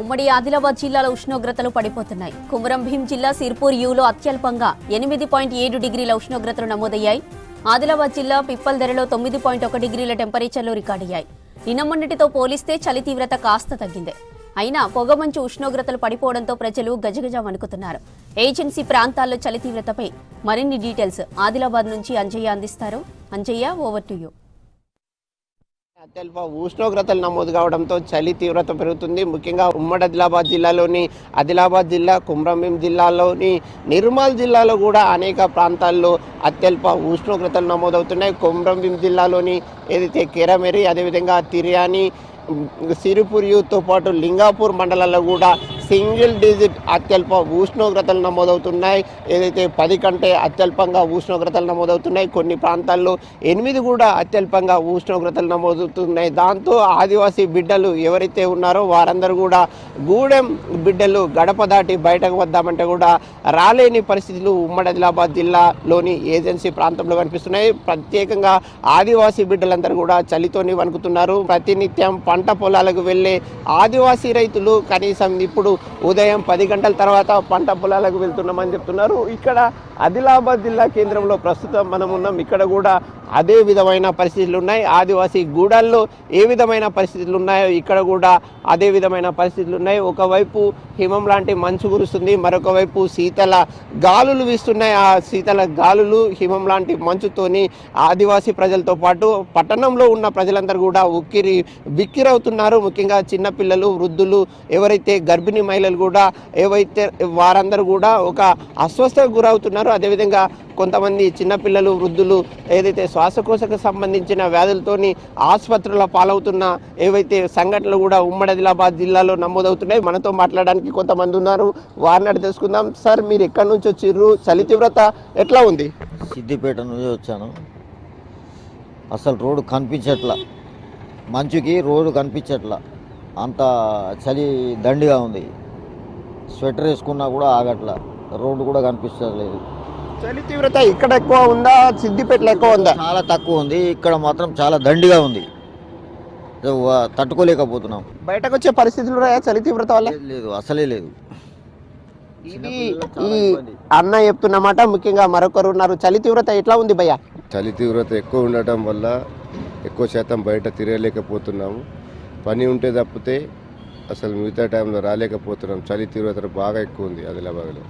ఉమ్మడి ఆదిలాబాద్ జిల్లాలో ఉష్ణోగ్రతలు పడిపోతున్నాయి. కుమరం భీం జిల్లా సిర్పూర్ యూలో అత్యల్పంగా 8.7 డిగ్రీల ఉష్ణోగ్రతలు నమోదయ్యాయి. ఆదిలాబాద్ జిల్లా పిప్పల్దెరలో 9.1 డిగ్రీల టెంపరేచర్లు రికార్డయ్యాయి. నిన్న మొన్నటితో పోలిస్తే చలి తీవ్రత కాస్త తగ్గింది. అయినా పొగమంచు ఉష్ణోగ్రతలు పడిపోవడంతో ప్రజలు గజగజ వణుకుతున్నారు. ఏజెన్సీ ప్రాంతాల్లో చలి తీవ్రతపై మరిన్ని డీటెయిల్స్ ఆదిలాబాద్ నుంచి అంజయ్య అందిస్తారు. Anjaiah, over to you. అత్యల్ప ఉష్ణోగ్రతలు నమోదు కావడంతో చలి తీవ్రత పెరుగుతుంది. ముఖ్యంగా ఉమ్మడి ఆదిలాబాద్ జిల్లా, కుమ్రంభీం జిల్లాలోని నిర్మల్ జిల్లాలో కూడా అనేక ప్రాంతాల్లో అత్యల్ప ఉష్ణోగ్రతలు నమోదవుతున్నాయి. కుమ్రంభీం జిల్లాలోని ఏదైతే కెరమెరి, అదేవిధంగా తిర్యాని, సిరిపురియుతో పాటు లింగాపూర్ మండలాల్లో కూడా సింగిల్ డిజిట్ అత్యల్ప ఉష్ణోగ్రతలు నమోదవుతున్నాయి. ఏదైతే 10 కంటే అత్యల్పంగా ఉష్ణోగ్రతలు నమోదవుతున్నాయి. కొన్ని ప్రాంతాల్లో 8 కూడా అత్యల్పంగా ఉష్ణోగ్రతలు నమోదవుతున్నాయి. దాంతో ఆదివాసీ బిడ్డలు ఎవరైతే ఉన్నారో వారందరూ కూడా గూడెం బిడ్డలు గడప దాటి బయటకు వద్దామంటే కూడా రాలేని పరిస్థితులు ఉమ్మడి ఆదిలాబాద్ జిల్లాలోని ఏజెన్సీ ప్రాంతంలో కనిపిస్తున్నాయి. ప్రత్యేకంగా ఆదివాసీ బిడ్డలందరూ కూడా చలితోని వణుకుతున్నారు. ప్రతినిత్యం పంట పొలాలకు వెళ్ళే ఆదివాసీ రైతులు కనీసం ఇప్పుడు ఉదయం 10 గంటల తర్వాత పంట పొలాలకు వెళ్తున్నామని చెప్తున్నారు. ఇక్కడ ఆదిలాబాద్ జిల్లా కేంద్రంలో ప్రస్తుతం మనం ఉన్నాం. ఇక్కడ కూడా అదే విధమైన పరిస్థితులు ఉన్నాయి. ఆదివాసీ గూడాల్లో ఏ విధమైన పరిస్థితులు ఉన్నాయో ఇక్కడ కూడా అదే విధమైన పరిస్థితులు ఉన్నాయి. ఒకవైపు హిమం లాంటి మంచు కురుస్తుంది, మరొక వైపు శీతల గాలులు వీస్తున్నాయి. ఆ శీతల గాలులు హిమం లాంటి మంచుతోని ఆదివాసీ ప్రజలతో పాటు పట్టణంలో ఉన్న ప్రజలందరూ కూడా ఉక్కిరి బిక్కిరవుతున్నారు. ముఖ్యంగా చిన్నపిల్లలు, వృద్ధులు, ఎవరైతే గర్భిణీ మహిళలు కూడా ఏవైతే వారందరూ కూడా ఒక అస్వస్థకు గురవుతున్నారు. అదేవిధంగా కొంతమంది చిన్నపిల్లలు, వృద్ధులు ఏదైతే శ్వాసకోశకు సంబంధించిన వ్యాధులతోని ఆసుపత్రుల పాలవుతున్న ఏవైతే సంఘటనలు కూడా ఉమ్మడి ఆదిలాబాద్ జిల్లాలో నమోదవుతున్నాయి. మనతో మాట్లాడడానికి కొంతమంది ఉన్నారు, వారిని అడిగి తెలుసుకుందాం. సార్, మీరు ఎక్కడి నుంచి వచ్చిర్రు? చలి తీవ్రత ఎట్లా ఉంది? సిద్దిపేట నుంచి వచ్చాను. అసలు రోడ్డు కనిపించట్లా, మంచుకి రోడ్డు కనిపించట్లా, అంత చలి దండిగా ఉంది. స్వెటర్ వేసుకున్నా కూడా ఆగట్లా, రోడ్డు కూడా కనిపించట్లేదు. చలి తీవ్రత ఇక్కడ ఎక్కువ ఉందా, సిద్దిపేటలో ఎక్కువ ఉందా? చాలా తక్కువ ఉంది. ఇక్కడ మాత్రం చాలా దండిగా ఉంది, తట్టుకోలేకపోతున్నాం. బయటకు వచ్చే పరిస్థితులు ఉన్నాయా చలి తీవ్రత వల్ల? లేదు, అసలే లేదు. ఇది ఈ అన్న చెప్తున్నమాట. ముఖ్యంగా మరొకరు ఉన్నారు. చలి తీవ్రత ఎట్లా ఉంది భయ్యా? చలి తీవ్రత ఎక్కువ ఉండటం వల్ల ఎక్కువ శాతం బయట తిరగలేకపోతున్నాము. పని ఉంటే తప్పితే అసలు మిగతా టైంలో రాలేకపోతున్నాం. చలి తీవ్రత బాగా ఎక్కువ ఉంది ఆదిలాబాద్లో.